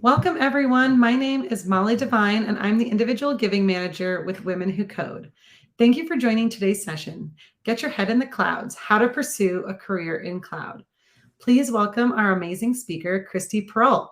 Welcome, everyone. My name is Molly Devine, and I'm the Individual Giving Manager with Women Who Code. Thank you for joining today's session, Get Your Head in the Clouds, How to Pursue a Career in Cloud. Please welcome our amazing speaker, Kristi Perreault.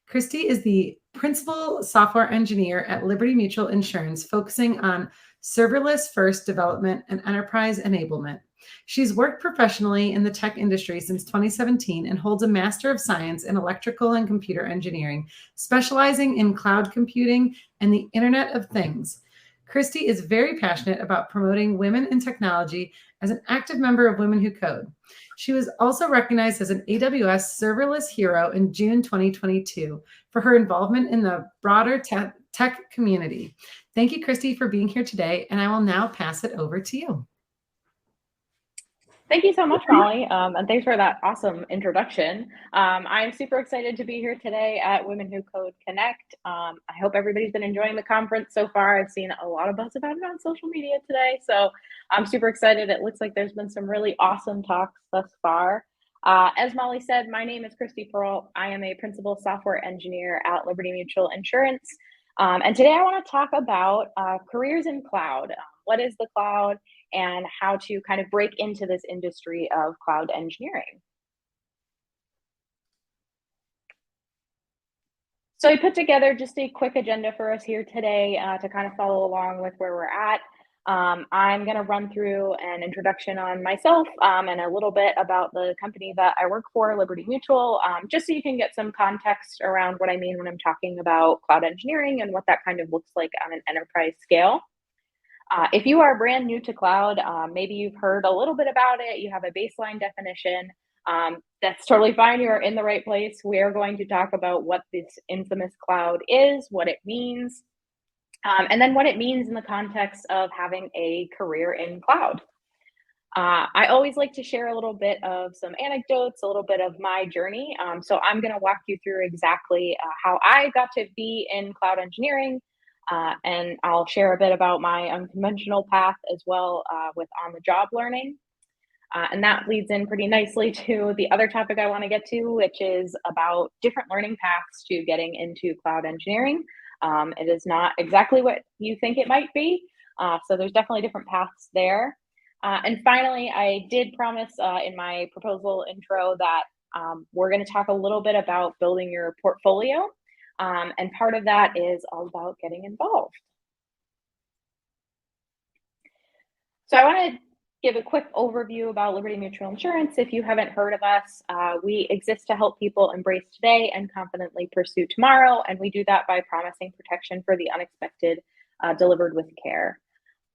Kristi is the Principal Software Engineer at Liberty Mutual Insurance, focusing on serverless first development and enterprise enablement. She's worked professionally in the tech industry since 2017 and holds a Master of Science in Electrical and Computer Engineering, specializing in cloud computing and the Internet of Things. Kristi is very passionate about promoting women in technology as an active member of Women Who Code. She was also recognized as an AWS Serverless Hero in June 2022 for her involvement in the broader tech community. Thank you, Kristi, for being here today, and I will now pass it over to you. Thank you so much, Molly, and thanks for that awesome introduction. I'm super excited to be here today at Women Who Code Connect. I hope everybody's been enjoying the conference so far. I've seen a lot of buzz about it on social media today, so I'm super excited. It looks like there's been some really awesome talks thus far. As Molly said, my name is Kristi Perreault. I am a Principal Software Engineer at Liberty Mutual Insurance. And today I want to talk about careers in cloud. What is the cloud? And how to kind of break into this industry of cloud engineering. So I put together just a quick agenda for us here today to kind of follow along with where we're at. I'm going to run through an introduction on myself and a little bit about the company that I work for, Liberty Mutual, just so you can get some context around what I mean when I'm talking about cloud engineering and what that kind of looks like on an enterprise scale. If you are brand new to cloud, maybe you've heard a little bit about it, you have a baseline definition, that's totally fine, you're in the right place. We are going to talk about what this infamous cloud is, what it means, and then what it means in the context of having a career in cloud. I always like to share a little bit of some anecdotes, a little bit of my journey. So I'm going to walk you through exactly how I got to be in cloud engineering. And I'll share a bit about my unconventional path as well with on-the-job learning. And that leads in pretty nicely to the other topic I want to get to, which is about different learning paths to getting into cloud engineering. It is not exactly what you think it might be. So there's definitely different paths there. And finally, I did promise in my proposal intro that we're going to talk a little bit about building your portfolio. And part of that is all about getting involved. So I want to give a quick overview about Liberty Mutual Insurance. If you haven't heard of us, we exist to help people embrace today and confidently pursue tomorrow. And we do that by promising protection for the unexpected delivered with care.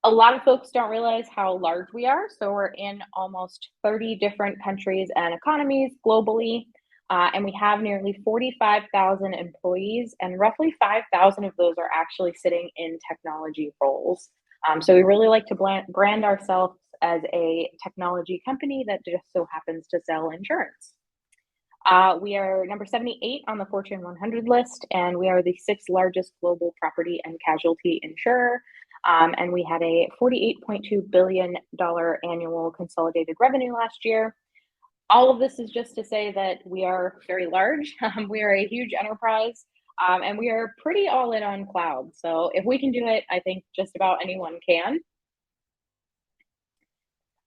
A lot of folks don't realize how large we are. So we're in almost 30 different countries and economies globally. And we have nearly 45,000 employees, and roughly 5,000 of those are actually sitting in technology roles. So we really like to brand ourselves as a technology company that just so happens to sell insurance. We are number 78 on the Fortune 100 list, and we are the 6th largest global property and casualty insurer. And we had a $48.2 billion annual consolidated revenue last year. All of this is just to say that we are very large. We are a huge enterprise, and we are pretty all in on cloud. So if we can do it, I think just about anyone can.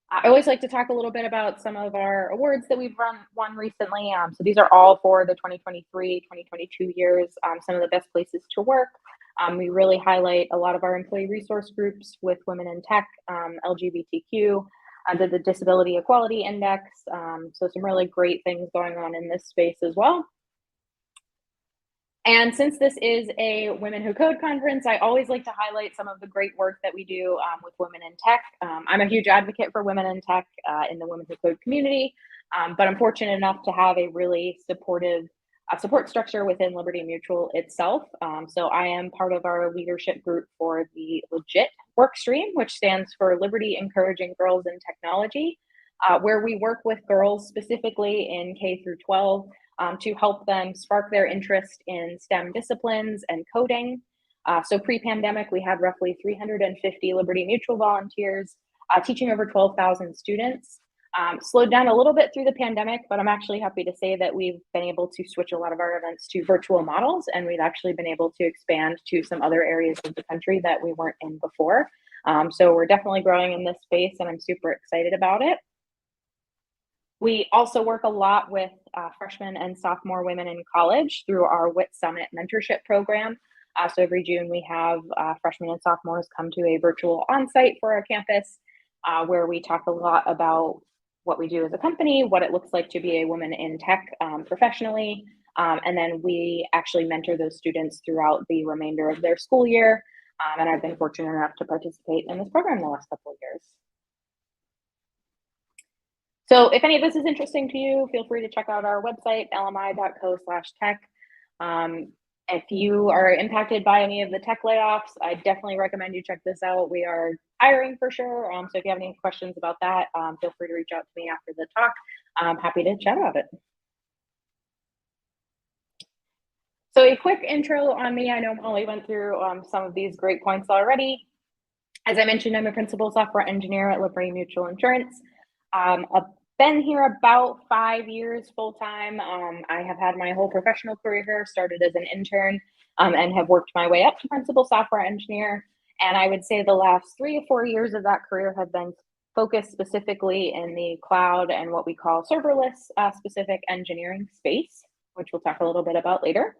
I always like to talk a little bit about some of our awards that we've won recently. So these are all for the 2023, 2022 years, some of the best places to work. We really highlight a lot of our employee resource groups with women in tech, LGBTQ, the Disability Equality Index. So some really great things going on in this space as well. And since this is a Women Who Code conference, I always like to highlight some of the great work that we do with women in tech. I'm a huge advocate for women in tech in the Women Who Code community, but I'm fortunate enough to have a really supportive support structure within Liberty Mutual itself. So I am part of our leadership group for the LEGIT work stream, which stands for Liberty Encouraging Girls in Technology, where we work with girls specifically in K through 12 to help them spark their interest in STEM disciplines and coding. So pre-pandemic, we had roughly 350 Liberty Mutual volunteers teaching over 12,000 students. Slowed down a little bit through the pandemic, but I'm actually happy to say that we've been able to switch a lot of our events to virtual models, and we've actually been able to expand to some other areas of the country that we weren't in before. So we're definitely growing in this space, and I'm super excited about it. We also work a lot with freshman and sophomore women in college through our WIT Summit mentorship program. So every June we have freshmen and sophomores come to a virtual onsite for our campus where we talk a lot about what we do as a company, what it looks like to be a woman in tech professionally, and then we actually mentor those students throughout the remainder of their school year. And I've been fortunate enough to participate in this program the last couple of years. So if any of this is interesting to you, feel free to check out our website, lmi.co/tech. If you are impacted by any of the tech layoffs, I definitely recommend you check this out. We are hiring for sure. So if you have any questions about that, feel free to reach out to me after the talk. I'm happy to chat about it. So a quick intro on me. I know Molly went through some of these great points already. As I mentioned, I'm a principal software engineer at Liberty Mutual Insurance. I've been here about 5 years full-time. I have had my whole professional career here, started as an intern and have worked my way up to principal software engineer. And I would say the last 3 to 4 years of that career have been focused specifically in the cloud and what we call serverless specific engineering space, which we'll talk a little bit about later.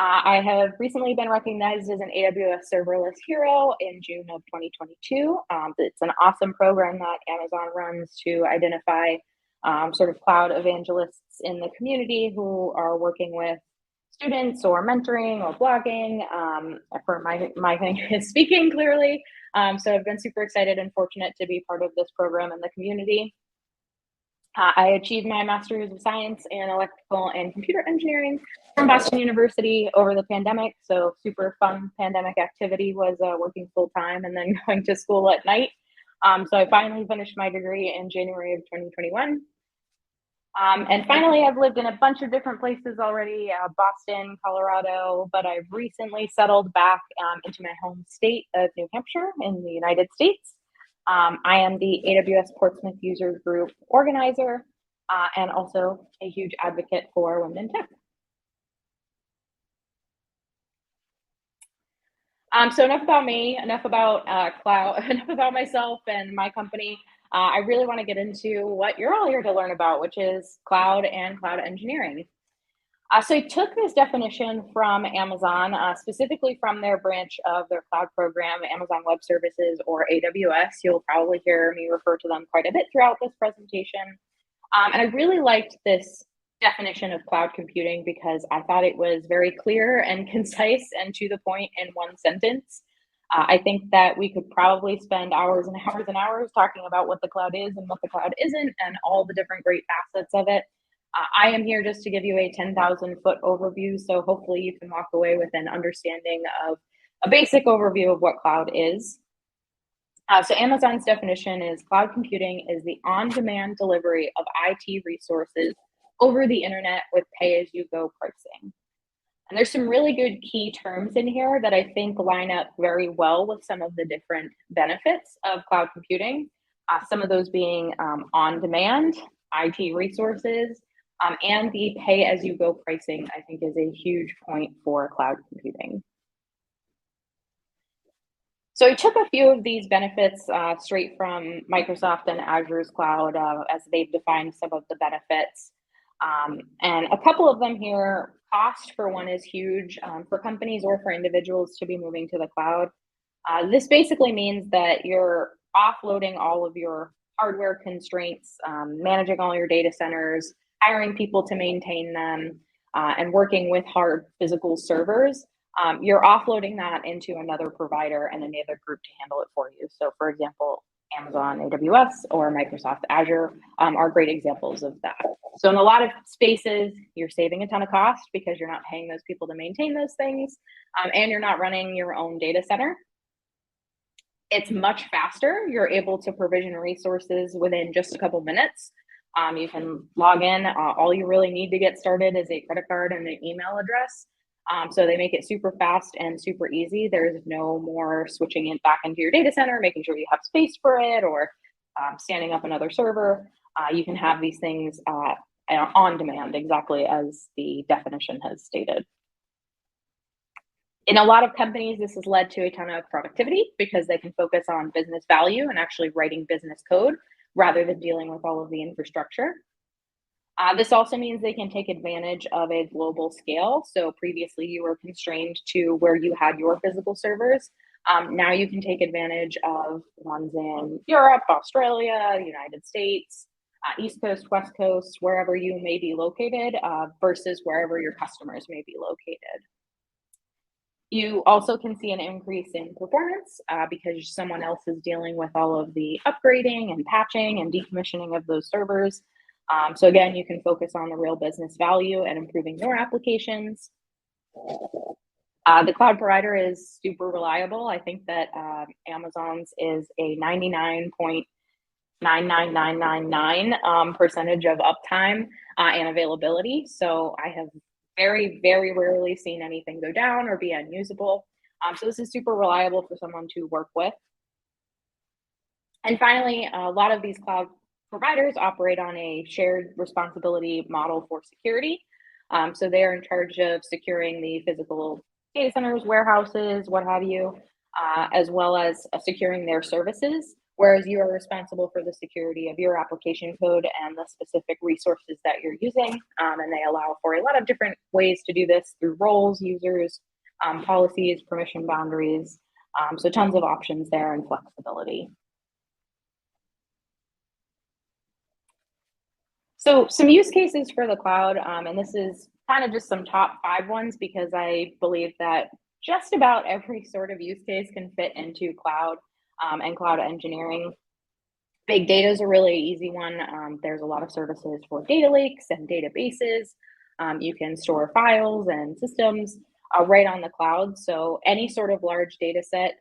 I have recently been recognized as an AWS Serverless Hero in June of 2022. It's an awesome program that Amazon runs to identify sort of cloud evangelists in the community who are working with students or mentoring or blogging. For my thing is speaking clearly. So I've been super excited and fortunate to be part of this program in the community. I achieved my Master's of Science in Electrical and Computer Engineering from Boston University over the pandemic. So super fun pandemic activity was working full time and then going to school at night. So I finally finished my degree in January of 2021. And finally, I've lived in a bunch of different places already, Boston, Colorado, but I've recently settled back into my home state of New Hampshire in the United States. I am the AWS Portsmouth User Group organizer and also a huge advocate for women in tech. So enough about me, enough about cloud, enough about myself and my company. I really want to get into what you're all here to learn about, which is cloud and cloud engineering. So I took this definition from Amazon, specifically from their branch of their cloud program, Amazon Web Services or AWS. You'll probably hear me refer to them quite a bit throughout this presentation. And I really liked this definition of cloud computing because I thought it was very clear and concise and to the point in one sentence. I think that we could probably spend hours and hours and hours talking about what the cloud is and what the cloud isn't and all the different great facets of it. I am here just to give you a 10,000-foot overview, so hopefully you can walk away with an understanding of a basic overview of what cloud is. So Amazon's definition is cloud computing is the on-demand delivery of IT resources over the internet with pay-as-you-go pricing. And there's some really good key terms in here that I think line up very well with some of the different benefits of cloud computing. Some of those being on-demand, IT resources, and the pay-as-you-go pricing, I think, is a huge point for cloud computing. So I took a few of these benefits straight from Microsoft and Azure's cloud as they've defined some of the benefits. And a couple of them here, cost for one is huge for companies or for individuals to be moving to the cloud. This basically means that you're offloading all of your hardware constraints, managing all your data centers, hiring people to maintain them, and working with hard physical servers. You're offloading that into another provider and another group to handle it for you. So for example, Amazon AWS or Microsoft Azure are great examples of that. So in a lot of spaces, you're saving a ton of cost because you're not paying those people to maintain those things, and you're not running your own data center. It's much faster. You're able to provision resources within just a couple minutes. You can log in. All you really need to get started is a credit card and an email address. So they make it super fast and super easy. There's no more switching it back into your data center, making sure you have space for it, or standing up another server. You can have these things on demand, exactly as the definition has stated. In a lot of companies, this has led to a ton of productivity because they can focus on business value and actually writing business code rather than dealing with all of the infrastructure. This also means they can take advantage of a global scale. So previously you were constrained to where you had your physical servers. Now you can take advantage of ones in Europe, Australia, United States, East Coast, West Coast, wherever you may be located, versus wherever your customers may be located. You also can see an increase in performance because someone else is dealing with all of the upgrading and patching and decommissioning of those servers. So again, you can focus on the real business value and improving your applications. The cloud provider is super reliable. I think that Amazon's is a 99.99999% percentage of uptime and availability. So I have very, very rarely seen anything go down or be unusable. So this is super reliable for someone to work with. And finally, a lot of these cloud providers operate on a shared responsibility model for security. So they're in charge of securing the physical data centers, warehouses, what have you, as well as securing their services, whereas you are responsible for the security of your application code and the specific resources that you're using. And they allow for a lot of different ways to do this through roles, users, policies, permission boundaries. So tons of options there and flexibility. So some use cases for the cloud, and this is kind of just some top 5 ones because I believe that just about every sort of use case can fit into cloud and cloud engineering. Big data is a really easy one. There's a lot of services for data lakes and databases. You can store files and systems right on the cloud. So any sort of large data set,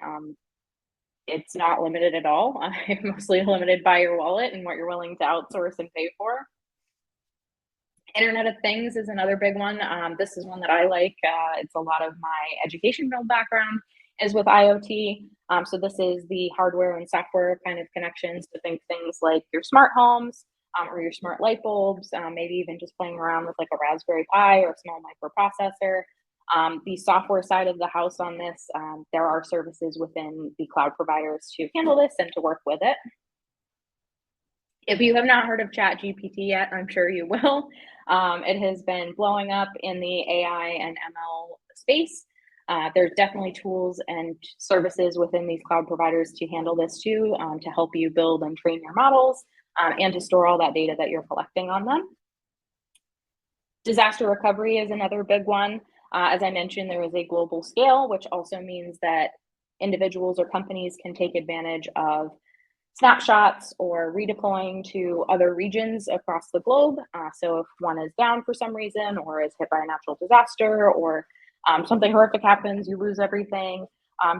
it's not limited at all. Mostly limited by your wallet and what you're willing to outsource and pay for. Internet of Things is another big one. This is one that I like. It's a lot of my educational background is with IoT. So this is the hardware and software kind of connections to think things like your smart homes or your smart light bulbs, maybe even just playing around with like a Raspberry Pi or a small microprocessor. The software side of the house on this, there are services within the cloud providers to handle this and to work with it. If you have not heard of ChatGPT yet, I'm sure you will. It has been blowing up in the AI and ML space. There's definitely tools and services within these cloud providers to handle this too, to help you build and train your models and to store all that data that you're collecting on them. Disaster recovery is another big one. As I mentioned, there is a global scale, which also means that individuals or companies can take advantage of snapshots or redeploying to other regions across the globe. So if one is down for some reason or is hit by a natural disaster or something horrific happens, you lose everything,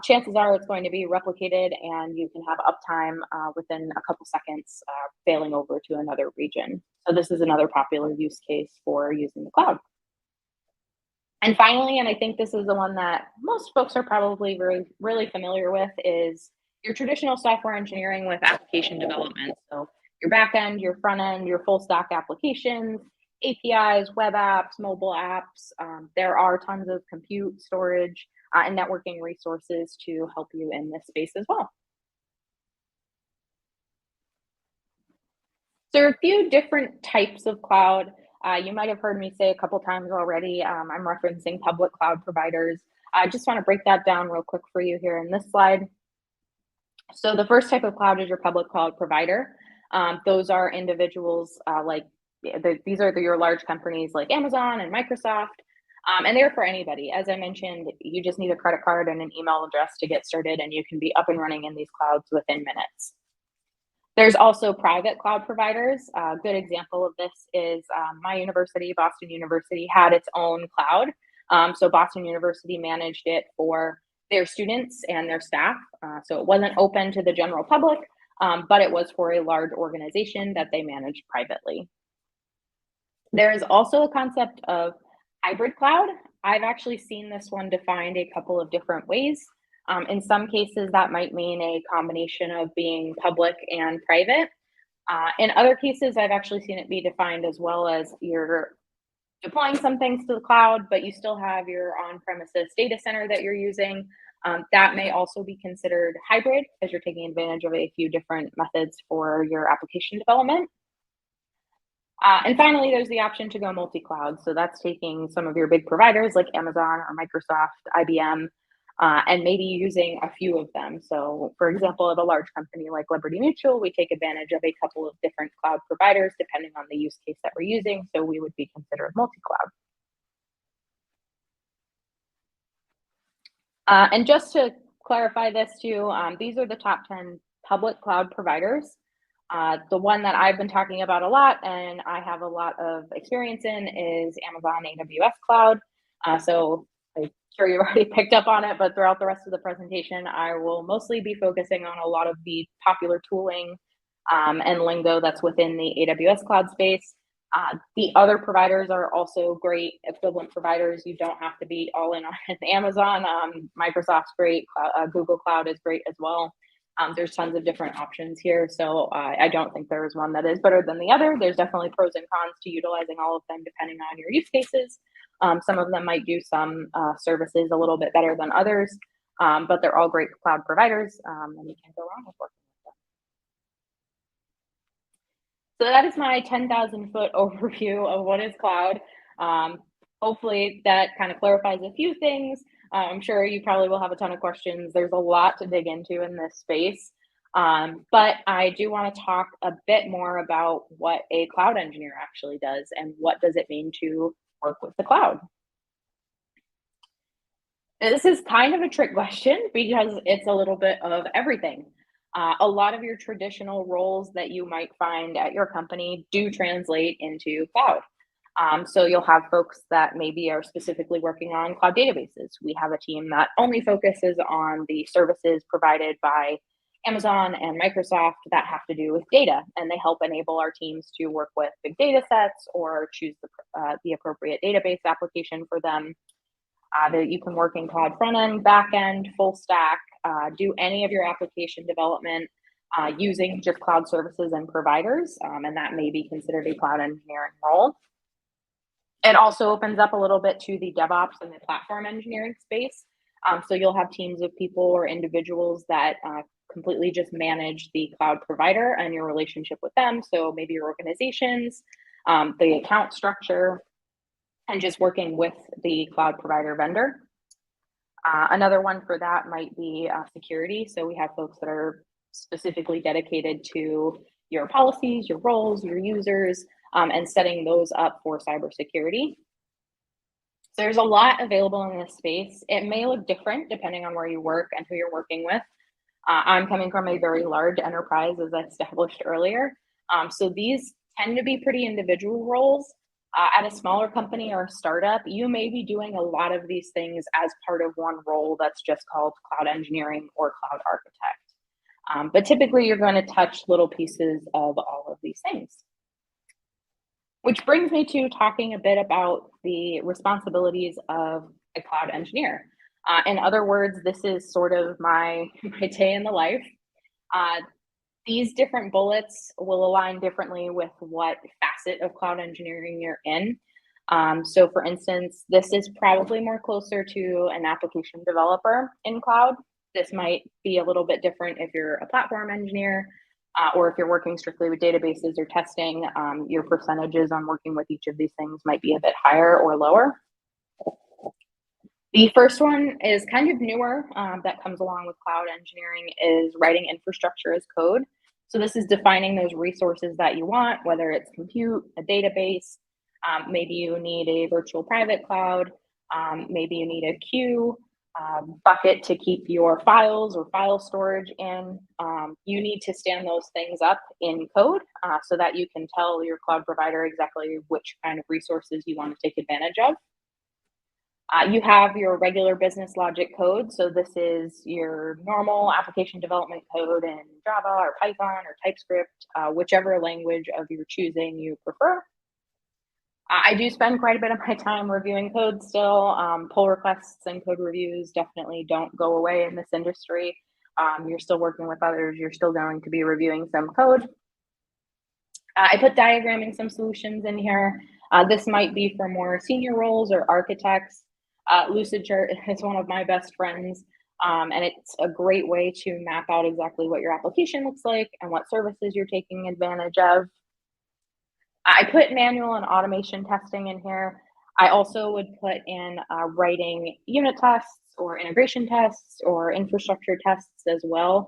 chances are it's going to be replicated and you can have uptime within a couple seconds failing over to another region. So this is another popular use case for using the cloud. And finally, and I think this is the one that most folks are probably really familiar with, is your traditional software engineering with application development. So your back end, your front end, your full stack applications, APIs, web apps, mobile apps. There are tons of compute, storage, and networking resources to help you in this space as well. So there are a few different types of cloud. You might have heard me say a couple times already, I'm referencing public cloud providers. I just want to break that down real quick for you here in this slide. So the first type of cloud is your public cloud provider. Those are individuals these are your large companies like Amazon and Microsoft, and they're for anybody. As I mentioned, you just need a credit card and an email address to get started, and you can be up and running in these clouds within minutes. There's also private cloud providers. A good example of this is my university, Boston University, had its own cloud. So Boston University managed it for their students and their staff. So it wasn't open to the general public, but it was for a large organization that they managed privately. There is also a concept of hybrid cloud. I've actually seen this one defined a couple of different ways. In some cases, that might mean a combination of being public and private. In other cases, I've actually seen it be defined as well as you're deploying some things to the cloud, but you still have your on-premises data center that you're using. That may also be considered hybrid because you're taking advantage of a few different methods for your application development. And finally, there's the option to go multi-cloud. So that's taking some of your big providers like Amazon or Microsoft, IBM, and maybe using a few of them. So for example, at a large company like Liberty Mutual, we take advantage of a couple of different cloud providers depending on the use case that we're using. So we would be considered multi-cloud. And just to clarify this too, these are the top 10 public cloud providers. The one that I've been talking about a lot and I have a lot of experience in is Amazon AWS Cloud. So I'm sure you've already picked up on it, but throughout the rest of the presentation, I will mostly be focusing on a lot of the popular tooling and lingo that's within the AWS Cloud space. The other providers are also great equivalent providers. You don't have to be all in on Amazon. Microsoft's great. Google Cloud is great as well. There's tons of different options here. So I don't think there is one that is better than the other. There's definitely pros and cons to utilizing all of them depending on your use cases. Some of them might do some services a little bit better than others, but they're all great cloud providers and you can't go wrong with working with them. So that is my 10,000 foot overview of what is cloud. Hopefully that kind of clarifies a few things. I'm sure you probably will have a ton of questions. There's a lot to dig into in this space. But I do want to talk a bit more about what a cloud engineer actually does and what does it mean to work with the cloud. Now, this is kind of a trick question because it's a little bit of everything. A lot of your traditional roles that you might find at your company do translate into cloud. So you'll have folks that maybe are specifically working on cloud databases. We have a team that only focuses on the services provided by Amazon and Microsoft that have to do with data, and they help enable our teams to work with big data sets or choose the appropriate database application for them. That you can work in cloud front end, back end, full stack, do any of your application development using just cloud services and providers, and that may be considered a cloud engineering role. It also opens up a little bit to the DevOps and the platform engineering space. So you'll have teams of people or individuals that completely just manage the cloud provider and your relationship with them. So maybe your organizations, the account structure, and just working with the cloud provider vendor. Another one for that might be security. So we have folks that are specifically dedicated to your policies, your roles, your users, and setting those up for cybersecurity. So there's a lot available in this space. It may look different depending on where you work and who you're working with. I'm coming from a very large enterprise, as I established earlier. So these tend to be pretty individual roles. At a smaller company or a startup, you may be doing a lot of these things as part of one role that's just called cloud engineering or cloud architect. But typically you're going to touch little pieces of all of these things. Which brings me to talking a bit about the responsibilities of a cloud engineer. In other words, this is sort of my day in the life. These different bullets will align differently with what facet of cloud engineering you're in. So for instance, this is probably more closer to an application developer in cloud. This might be a little bit different if you're a platform engineer, or if you're working strictly with databases or testing, your percentages on working with each of these things might be a bit higher or lower. The first one is kind of newer that comes along with cloud engineering is writing infrastructure as code. So this is defining those resources that you want, whether it's compute, a database, maybe you need a virtual private cloud, maybe you need a queue, bucket to keep your files or file storage in. You need to stand those things up in code so that you can tell your cloud provider exactly which kind of resources you want to take advantage of. You have your regular business logic code. So this is your normal application development code in Java or Python or TypeScript, whichever language of your choosing you prefer. I do spend quite a bit of my time reviewing code still. Pull requests and code reviews definitely don't go away in this industry. You're still working with others. You're still going to be reviewing some code. I put diagramming some solutions in here. This might be for more senior roles or architects. Lucidchart is one of my best friends, and it's a great way to map out exactly what your application looks like and what services you're taking advantage of. I put manual and automation testing in here. I also would put in writing unit tests or integration tests or infrastructure tests as well.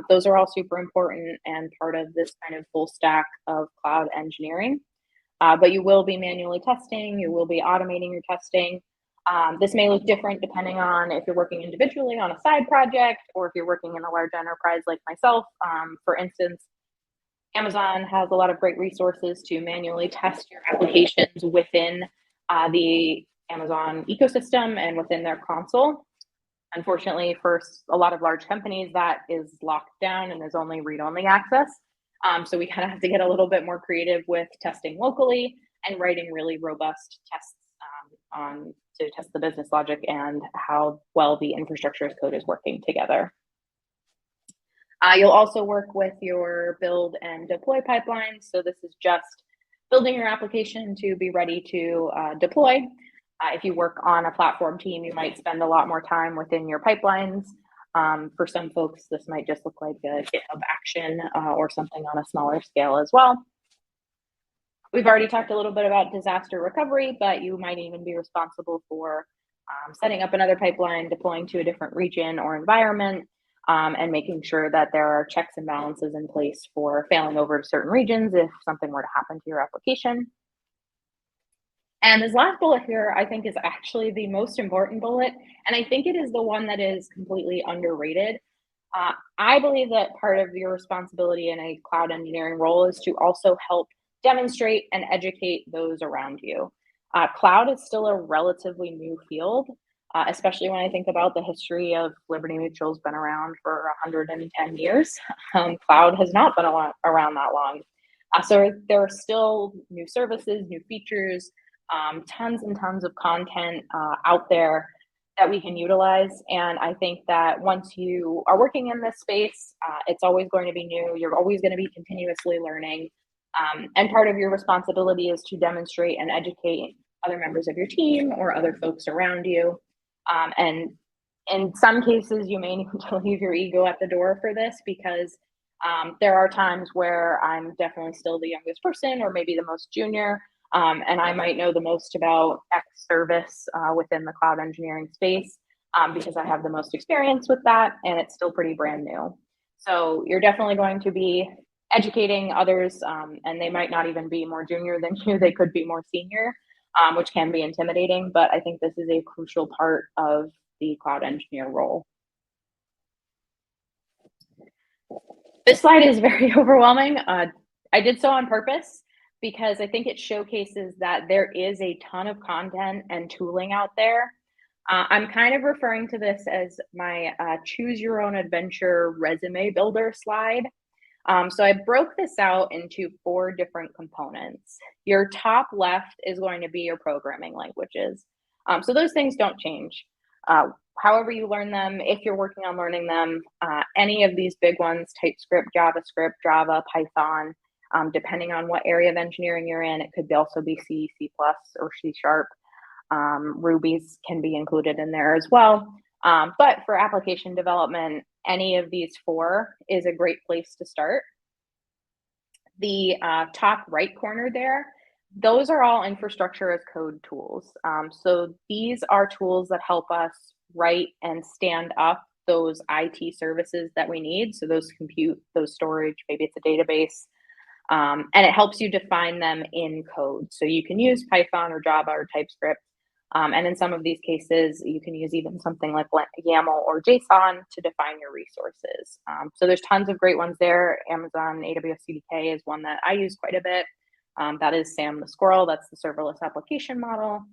Those are all super important and part of this kind of full stack of cloud engineering. But you will be manually testing, you will be automating your testing. This may look different depending on if you're working individually on a side project or if you're working in a large enterprise like myself. For instance, Amazon has a lot of great resources to manually test your applications within the Amazon ecosystem and within their console. Unfortunately, for a lot of large companies, that is locked down and is only read-only access. So we kind of have to get a little bit more creative with testing locally and writing really robust tests to test the business logic and how well the infrastructure as code is working together. You'll also work with your build and deploy pipelines. So this is just building your application to be ready to deploy. If you work on a platform team, you might spend a lot more time within your pipelines. For some folks, this might just look like a GitHub action or something on a smaller scale as well. We've already talked a little bit about disaster recovery, but you might even be responsible for setting up another pipeline, deploying to a different region or environment, and making sure that there are checks and balances in place for failing over to certain regions if something were to happen to your application. And this last bullet here, I think, is actually the most important bullet, and I think it is the one that is completely underrated. I believe that part of your responsibility in a cloud engineering role is to also help demonstrate and educate those around you. Cloud is still a relatively new field, especially when I think about the history of Liberty Mutual's been around for 110 years. Cloud has not been around that long. So there are still new services, new features, tons and tons of content out there that we can utilize. And I think that once you are working in this space, it's always going to be new. You're always going to be continuously learning. And part of your responsibility is to demonstrate and educate other members of your team or other folks around you. And in some cases, you may need to leave your ego at the door for this because there are times where I'm definitely still the youngest person or maybe the most junior. And I might know the most about X service within the cloud engineering space because I have the most experience with that and it's still pretty brand new. So you're definitely going to be educating others and they might not even be more junior than you, they could be more senior, which can be intimidating, but I think this is a crucial part of the cloud engineer role. This slide is very overwhelming. I did so on purpose because I think it showcases that there is a ton of content and tooling out there. I'm kind of referring to this as my choose your own adventure resume builder slide. So I broke this out into 4 different components. Your top left is going to be your programming languages. So those things don't change. However you learn them, if you're working on learning them, any of these big ones, TypeScript, JavaScript, Java, Python, depending on what area of engineering you're in, it could also be C, C+, or C#. Ruby's can be included in there as well. But for application development, any of these 4 is a great place to start. The top right corner there, those are all infrastructure as code tools. So these are tools that help us write and stand up those IT services that we need. So those compute, those storage, maybe it's a database, and it helps you define them in code. So you can use Python or Java or TypeScript. And in some of these cases, you can use even something like YAML or JSON to define your resources. So there's tons of great ones there. Amazon AWS CDK is one that I use quite a bit. That is Sam the Squirrel. That's the serverless application model.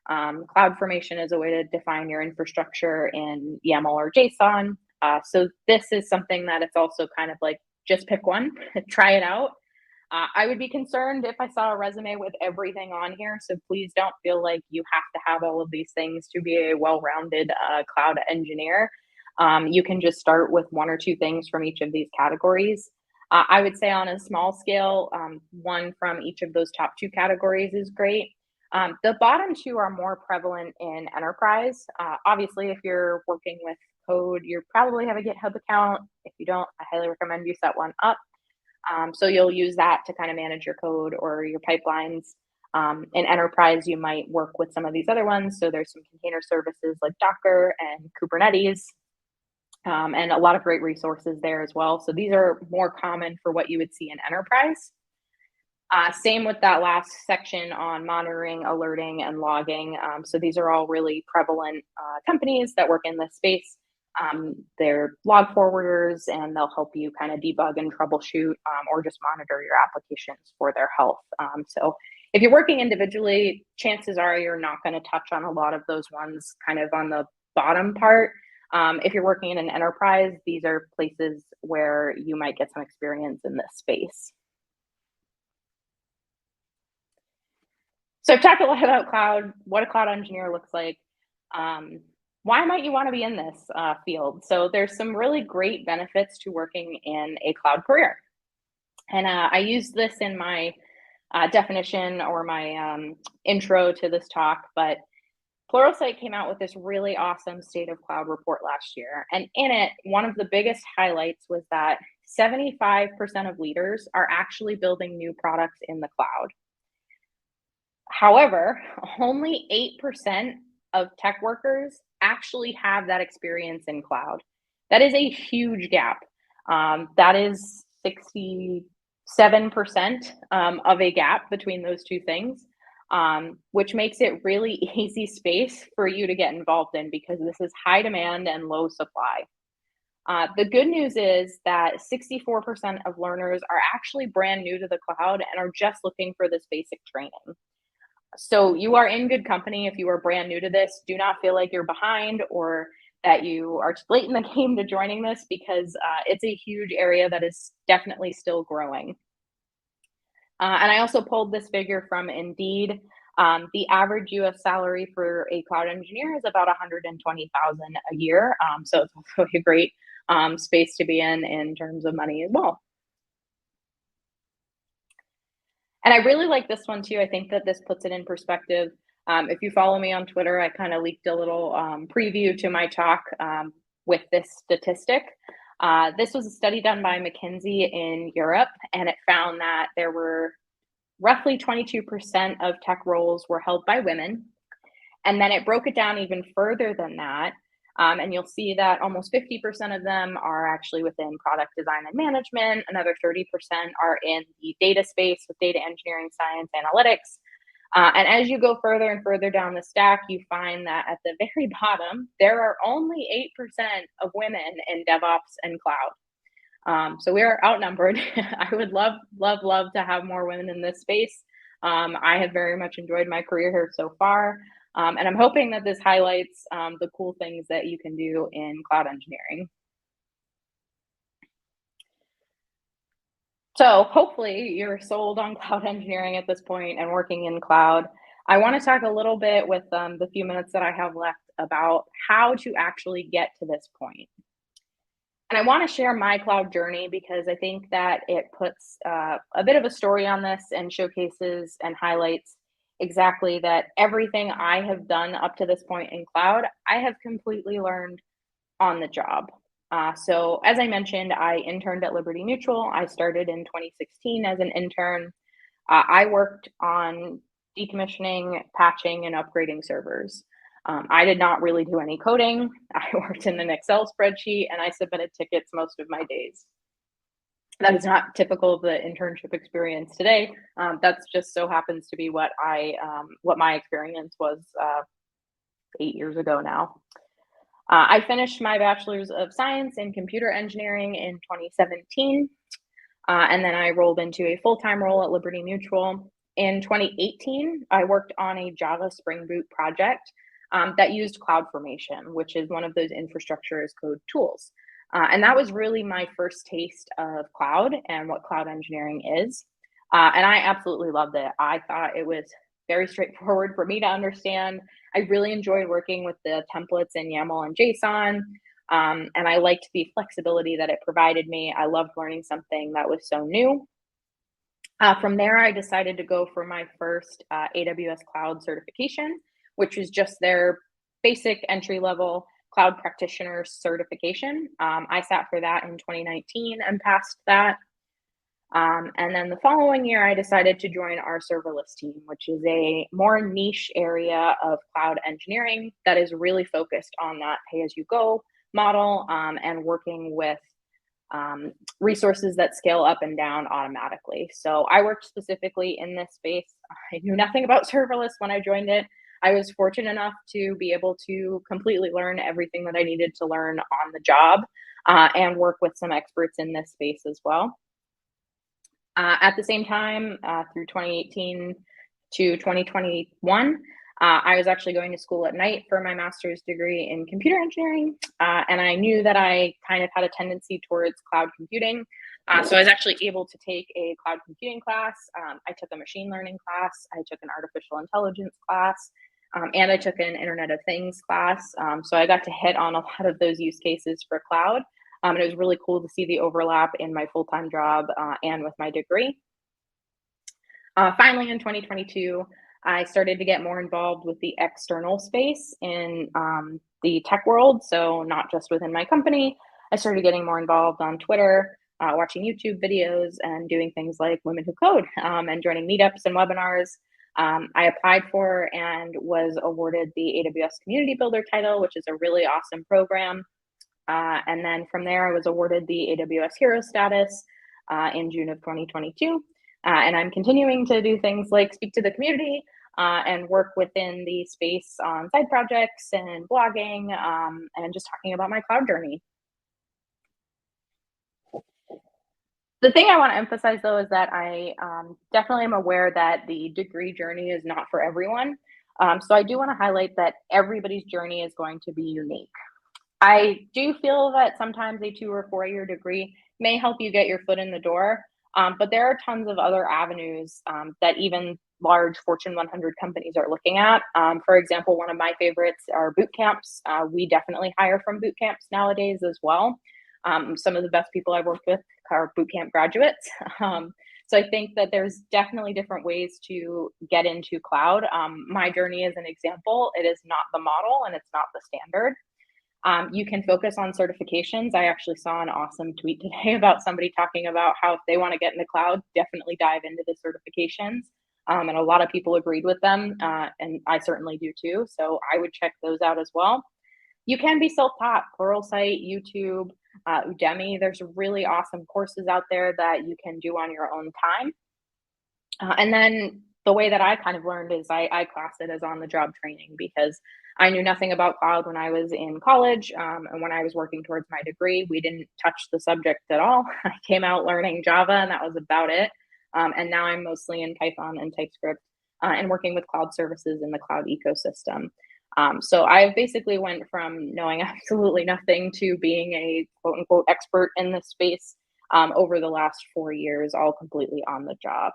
CloudFormation is a way to define your infrastructure in YAML or JSON. So this is something that it's also kind of like, just pick one, try it out. I would be concerned if I saw a resume with everything on here, so please don't feel like you have to have all of these things to be a well-rounded cloud engineer. You can just start with one or two things from each of these categories. I would say on a small scale, one from each of those top two categories is great. The bottom two are more prevalent in enterprise. Obviously, if you're working with code, you probably have a GitHub account. If you don't, I highly recommend you set one up. So you'll use that to kind of manage your code or your pipelines. In enterprise, you might work with some of these other ones. So there's some container services like Docker and Kubernetes, and a lot of great resources there as well. So these are more common for what you would see in enterprise. Same with that last section on monitoring, alerting, and logging. So these are all really prevalent companies that work in this space. They're log forwarders, and they'll help you kind of debug and troubleshoot, or just monitor your applications for their health. So if you're working individually, chances are you're not going to touch on a lot of those ones kind of on the bottom part. If you're working in an enterprise, these are places where you might get some experience in this space. So I've talked a lot about cloud, what a cloud engineer looks like. Why might you want to be in this field? So there's some really great benefits to working in a cloud career. And I use this in my definition or my intro to this talk, but Pluralsight came out with this really awesome state of cloud report last year. And in it, one of the biggest highlights was that 75% of leaders are actually building new products in the cloud. However, only 8% of tech workers actually have that experience in cloud. That is a huge gap. That is 67% of a gap between those two things, which makes it really easy space for you to get involved in because this is high demand and low supply. The good news is that 64% of learners are actually brand new to the cloud and are just looking for this basic training. So you are in good company if you are brand new to this. Do not feel like you're behind or that you are too late in the game to joining this because it's a huge area that is definitely still growing. And I also pulled this figure from Indeed. The average US salary for a cloud engineer is about $120,000 a year. So it's also a great space to be in terms of money as well. And I really like this one too. I think that this puts it in perspective. If you follow me on Twitter, I kind of leaked a little preview to my talk with this statistic. This was a study done by McKinsey in Europe, and it found that there were roughly 22% of tech roles were held by women. And then it broke it down even further than that. And you'll see that almost 50% of them are actually within product design and management. Another 30% are in the data space with data engineering, science, analytics. And as you go further and further down the stack, you find that at the very bottom, there are only 8% of women in DevOps and cloud. So we are outnumbered. I would love to have more women in this space. I have very much enjoyed my career here so far. And I'm hoping that this highlights the cool things that you can do in cloud engineering. So hopefully you're sold on cloud engineering at this point and working in cloud. I want to talk a little bit with the few minutes that I have left about how to actually get to this point. And I want to share my cloud journey because I think that it puts a bit of a story on this and showcases and highlights exactly that everything I have done up to this point in cloud, I have completely learned on the job. So as I mentioned, I interned at Liberty Mutual. I started in 2016 as an intern. I worked on decommissioning, patching, and upgrading servers. I did not really do any coding. I worked in an Excel spreadsheet and I submitted tickets most of my days. That is not typical of the internship experience today. That's just so happens to be what my experience was 8 years ago now. I finished my bachelor's of science in computer engineering in 2017, and then I rolled into a full-time role at Liberty Mutual. In 2018, I worked on a Java Spring Boot project that used CloudFormation, which is one of those infrastructure as code tools. And that was really my first taste of cloud and what cloud engineering is. And I absolutely loved it. I thought it was very straightforward for me to understand. I really enjoyed working with the templates in YAML and JSON. And I liked the flexibility that it provided me. I loved learning something that was so new. From there, I decided to go for my first AWS Cloud certification, which is just their basic entry level cloud practitioner certification. I sat for that in 2019 and passed that. And then the following year, I decided to join our serverless team, which is a more niche area of cloud engineering that is really focused on that pay-as-you-go model and working with resources that scale up and down automatically. So I worked specifically in this space. I knew nothing about serverless when I joined it. I was fortunate enough to be able to completely learn everything that I needed to learn on the job and work with some experts in this space as well. At the same time, through 2018 to 2021, I was actually going to school at night for my master's degree in computer engineering, and I knew that I kind of had a tendency towards cloud computing. So I was actually able to take a cloud computing class. I took a machine learning class. I took an artificial intelligence class, and I took an Internet of Things class. So I got to hit on a lot of those use cases for cloud. And it was really cool to see the overlap in my full-time job and with my degree. Finally, in 2022, I started to get more involved with the external space in the tech world. So not just within my company, I started getting more involved on Twitter, watching YouTube videos and doing things like Women Who Code and joining meetups and webinars. I applied for and was awarded the AWS Community Builder title, which is a really awesome program. And then from there, I was awarded the AWS Hero status in June of 2022. And I'm continuing to do things like speak to the community and work within the space on side projects and blogging and just talking about my cloud journey. The thing I want to emphasize, though, is that I definitely am aware that the degree journey is not for everyone. So I do want to highlight that everybody's journey is going to be unique. I do feel that sometimes a 2 or 4 year degree may help you get your foot in the door, but there are tons of other avenues that even large Fortune 100 companies are looking at. For example, one of my favorites are boot camps. We definitely hire from boot camps nowadays as well. Some of the best people I've worked with are boot camp graduates. So I think that there's definitely different ways to get into cloud. My journey is an example. It is not the model and it's not the standard. You can focus on certifications. I actually saw an awesome tweet today about somebody talking about how if they want to get into cloud, definitely dive into the certifications. And a lot of people agreed with them, and I certainly do too. So I would check those out as well. You can be self-taught, Pluralsight, YouTube, Udemy. There's really awesome courses out there that you can do on your own time. And then the way that I kind of learned is I class it as on-the-job training because I knew nothing about cloud when I was in college. And when I was working towards my degree, we didn't touch the subject at all. I came out learning Java and that was about it. And now I'm mostly in Python and TypeScript and working with cloud services in the cloud ecosystem. So I basically went from knowing absolutely nothing to being a quote unquote expert in this space over the last 4 years, all completely on the job.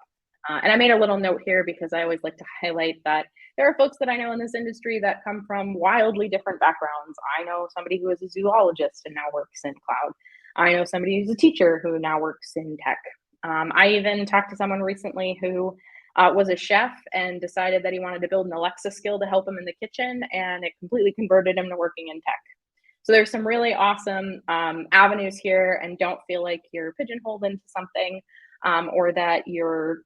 And I made a little note here because I always like to highlight that there are folks that I know in this industry that come from wildly different backgrounds. I know somebody who is a zoologist and now works in cloud. I know somebody who's a teacher who now works in tech. I even talked to someone recently who was a chef and decided that he wanted to build an Alexa skill to help him in the kitchen, and it completely converted him to working in tech. So there's some really awesome avenues here, and don't feel like you're pigeonholed into something or that you're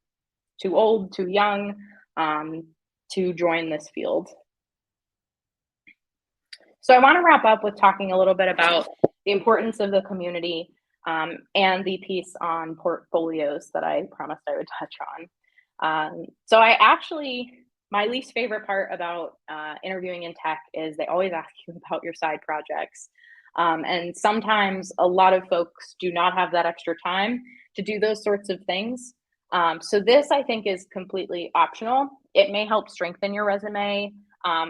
too old, too young to join this field. So I want to wrap up with talking a little bit about the importance of the community and the piece on portfolios that I promised I would touch on. So my least favorite part about interviewing in tech is they always ask you about your side projects. And sometimes a lot of folks do not have that extra time to do those sorts of things. So this, I think, is completely optional. It may help strengthen your resume,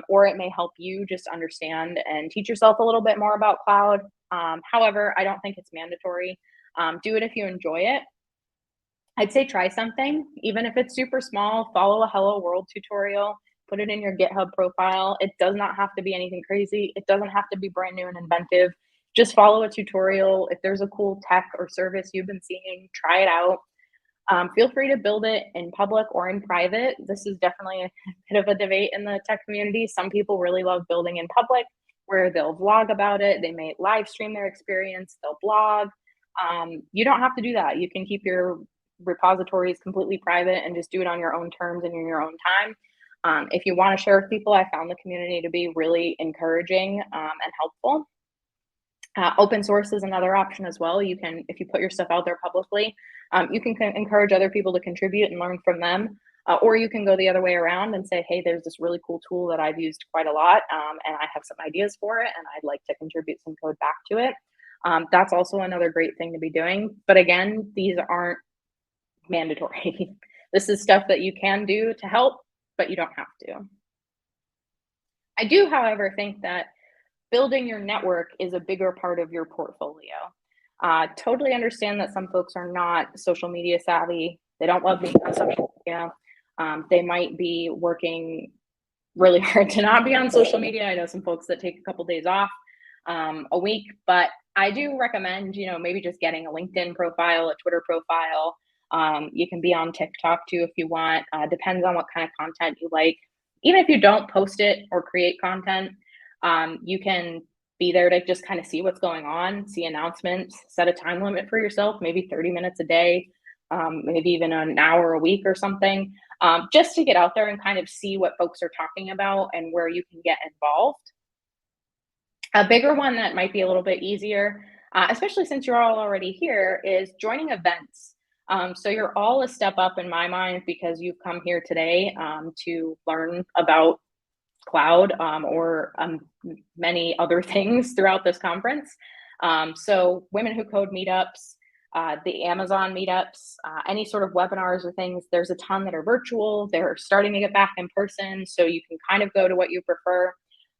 or it may help you just understand and teach yourself a little bit more about cloud. However, I don't think it's mandatory. Do it if you enjoy it. I'd say try something, even if it's super small. Follow a Hello World tutorial, put it in your GitHub profile. It does not have to be anything crazy. It doesn't have to be brand new and inventive. Just follow a tutorial. If there's a cool tech or service you've been seeing, try it out. Feel free to build it in public or in private. This is definitely a bit of a debate in the tech community. Some people really love building in public, where they'll vlog about it. They may live stream their experience. They'll blog. You don't have to do that. You can keep your repositories completely private and just do it on your own terms and in your own time. If you want to share with people, I found the community to be really encouraging and helpful. Open source is another option as well. You can, if you put your stuff out there publicly, you can encourage other people to contribute and learn from them. Or you can go the other way around and say, hey, there's this really cool tool that I've used quite a lot, and I have some ideas for it, and I'd like to contribute some code back to it. That's also another great thing to be doing. But again, these aren't mandatory. This is stuff that you can do to help, but you don't have to. I do, however, think that building your network is a bigger part of your portfolio. Totally understand that some folks are not social media savvy. They don't love being on social media. They might be working really hard to not be on social media. I know some folks that take a couple days off a week, but I do recommend, maybe just getting a LinkedIn profile, a Twitter profile. You can be on TikTok too if you want. Depends on what kind of content you like. Even if you don't post it or create content, you can be there to just kind of see what's going on, see announcements, set a time limit for yourself, maybe 30 minutes a day, maybe even an hour a week or something, just to get out there and kind of see what folks are talking about and where you can get involved. A bigger one that might be a little bit easier, especially since you're all already here, is joining events. So you're all a step up in my mind because you've come here today to learn about cloud or many other things throughout this conference. So Women Who Code meetups, the Amazon meetups, any sort of webinars or things, there's a ton that are virtual. They're starting to get back in person, so you can kind of go to what you prefer,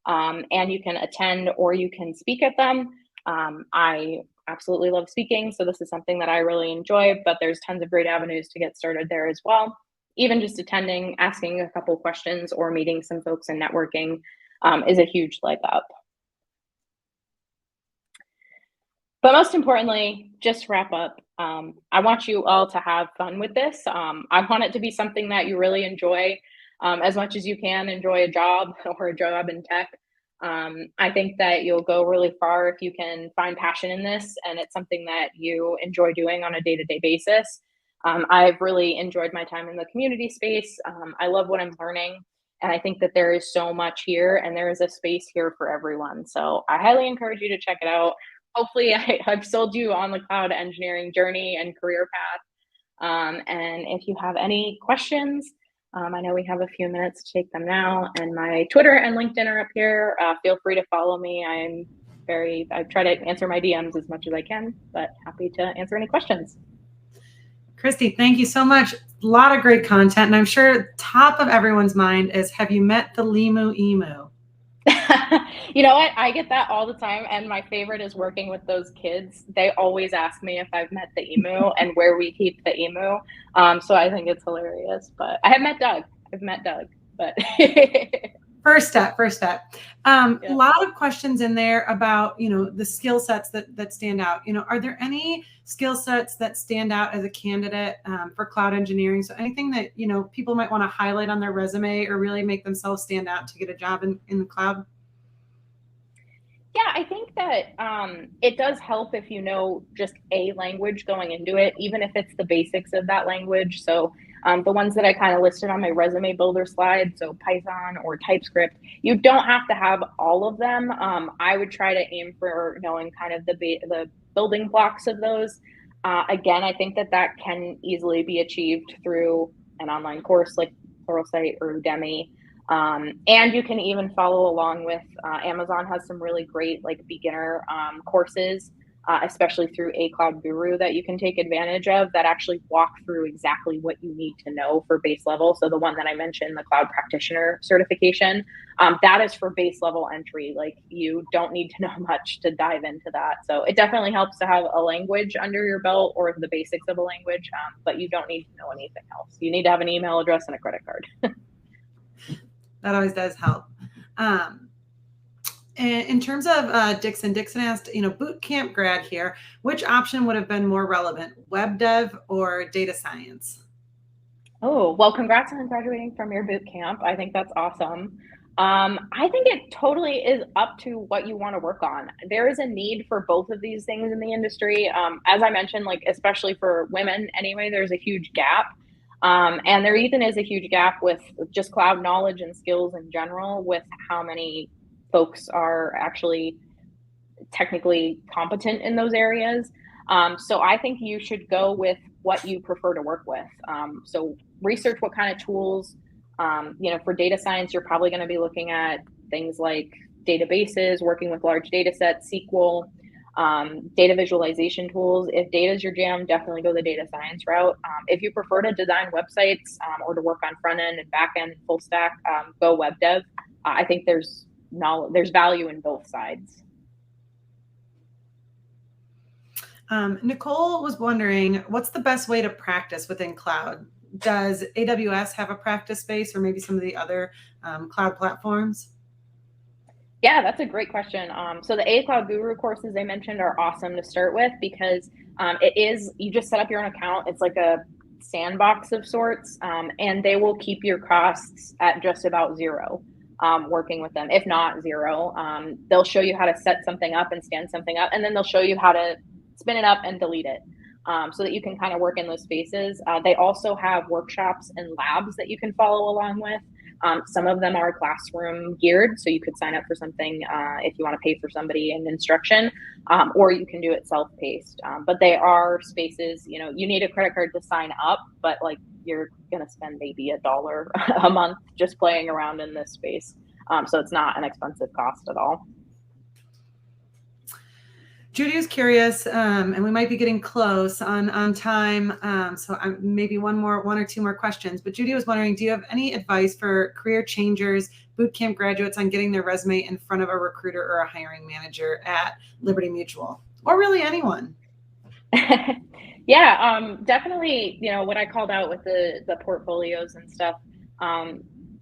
and you can attend or you can speak at them. I absolutely love speaking, so this is something that I really enjoy, but there's tons of great avenues to get started there as well. Even just attending, asking a couple questions, or meeting some folks and networking is a huge leg up. But most importantly, just wrap up. I want you all to have fun with this. I want it to be something that you really enjoy as much as you can enjoy a job or a job in tech. I think that you'll go really far if you can find passion in this and it's something that you enjoy doing on a day-to-day basis. I've really enjoyed my time in the community space. I love what I'm learning, and I think that there is so much here and there is a space here for everyone. So I highly encourage you to check it out. Hopefully I've sold you on the cloud engineering journey and career path. And if you have any questions, I know we have a few minutes to take them now, and my Twitter and LinkedIn are up here. Feel free to follow me. I try to answer my DMs as much as I can, but happy to answer any questions. Kristi, thank you so much. A lot of great content. And I'm sure top of everyone's mind is, have you met the Limu Emu? You know what? I get that all the time. And my favorite is working with those kids. They always ask me if I've met the emu and where we keep the emu. So I think it's hilarious. But I have met Doug. But First step. Yeah. A lot of questions in there about, the skill sets that stand out. Are there any skill sets that stand out as a candidate for cloud engineering? So anything that, people might want to highlight on their resume or really make themselves stand out to get a job in the cloud? Yeah, I think that it does help if you know just a language going into it, even if it's the basics of that language. So the ones that I kind of listed on my resume builder slide, so Python or TypeScript, you don't have to have all of them. I would try to aim for knowing kind of the building blocks of those. Again, I think that can easily be achieved through an online course like Pluralsight or Udemy. And you can even follow along with Amazon has some really great like beginner courses especially through a cloud guru that you can take advantage of that actually walk through exactly what you need to know for base level. So the one that I mentioned, the cloud practitioner certification, that is for base level entry. Like you don't need to know much to dive into that. So it definitely helps to have a language under your belt or the basics of a language, but you don't need to know anything else. You need to have an email address and a credit card. That always does help. And in terms of Dixon asked, boot camp grad here, which option would have been more relevant, web dev or data science? Oh, well, congrats on graduating from your boot camp. I think that's awesome. I think it totally is up to what you want to work on. There is a need for both of these things in the industry. As I mentioned, like especially for women anyway, there's a huge gap. And there even is a huge gap with just cloud knowledge and skills in general with how many folks are actually technically competent in those areas. So I think you should go with what you prefer to work with. So research what kind of tools, for data science, you're probably going to be looking at things like databases, working with large data sets, SQL, data visualization tools. If data is your jam, definitely go the data science route. If you prefer to design websites or to work on front end and back end full stack, go web dev. I think there's value in both sides. Nicole was wondering, what's the best way to practice within cloud? Does AWS have a practice space or maybe some of the other cloud platforms? Yeah, that's a great question. So the A Cloud Guru courses I mentioned are awesome to start with because you just set up your own account. It's like a sandbox of sorts, and they will keep your costs at just about zero. Working with them, if not zero. They'll show you how to set something up and stand something up, and then they'll show you how to spin it up and delete it so that you can kind of work in those spaces. They also have workshops and labs that you can follow along with. Some of them are classroom geared, so you could sign up for something if you want to pay for somebody in instruction, or you can do it self-paced. But they are spaces, you need a credit card to sign up, but like you're going to spend maybe $1 a month just playing around in this space. So it's not an expensive cost at all. Judy is curious, and we might be getting close on time. So maybe one or two more questions. But Judy was wondering, do you have any advice for career changers, boot camp graduates on getting their resume in front of a recruiter or a hiring manager at Liberty Mutual, or really anyone? Yeah, definitely. What I called out with the portfolios and stuff.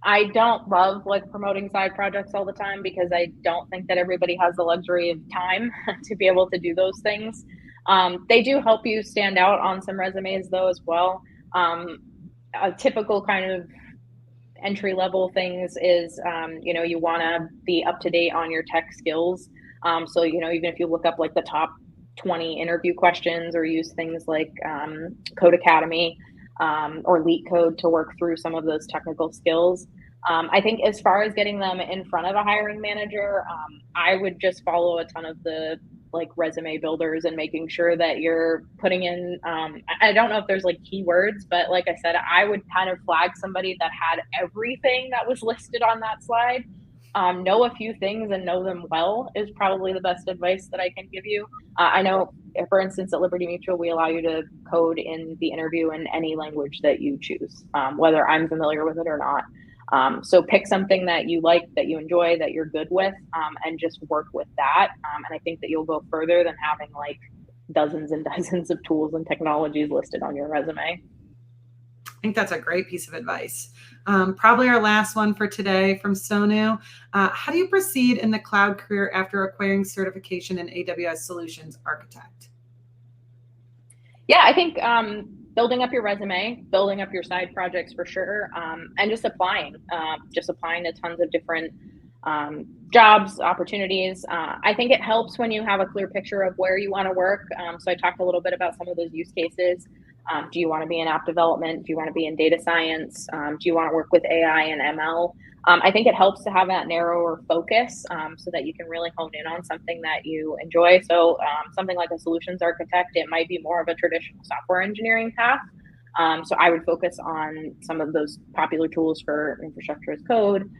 I don't love like promoting side projects all the time because I don't think that everybody has the luxury of time to be able to do those things. They do help you stand out on some resumes though as well. A typical kind of entry level things is, you want to be up to date on your tech skills. So, even if you look up like the top 20 interview questions or use things like Code Academy, or Leak Code to work through some of those technical skills. I think as far as getting them in front of a hiring manager, I would just follow a ton of the like resume builders and making sure that you're putting in, I don't know if there's like keywords, but like I said, I would kind of flag somebody that had everything that was listed on that slide. Know a few things and know them well is probably the best advice that I can give you. I know, for instance, at Liberty Mutual, we allow you to code in the interview in any language that you choose, whether I'm familiar with it or not. So pick something that you like, that you enjoy, that you're good with, and just work with that. And I think that you'll go further than having like dozens and dozens of tools and technologies listed on your resume. I think that's a great piece of advice. Probably our last one for today from Sonu. How do you proceed in the cloud career after acquiring certification in AWS Solutions Architect? Yeah, I think building up your resume, building up your side projects for sure, and just applying to tons of different jobs, opportunities. I think it helps when you have a clear picture of where you want to work. So I talked a little bit about some of those use cases. Do you want to be in app development? Do you want to be in data science? Do you want to work with AI and ML? I think it helps to have that narrower focus so that you can really hone in on something that you enjoy. So something like a solutions architect, it might be more of a traditional software engineering path. So I would focus on some of those popular tools for infrastructure as code,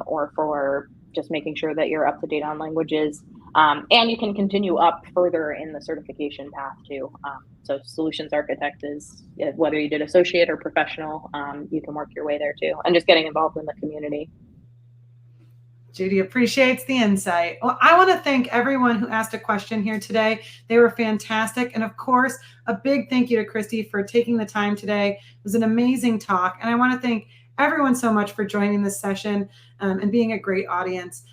or for just making sure that you're up to date on languages. And you can continue up further in the certification path too. So solutions architect is, whether you did associate or professional, you can work your way there too, and just getting involved in the community. Judy appreciates the insight. Well, I want to thank everyone who asked a question here today. They were fantastic. And of course, a big thank you to Kristi for taking the time today. It was an amazing talk. And I want to thank everyone so much for joining this session and being a great audience.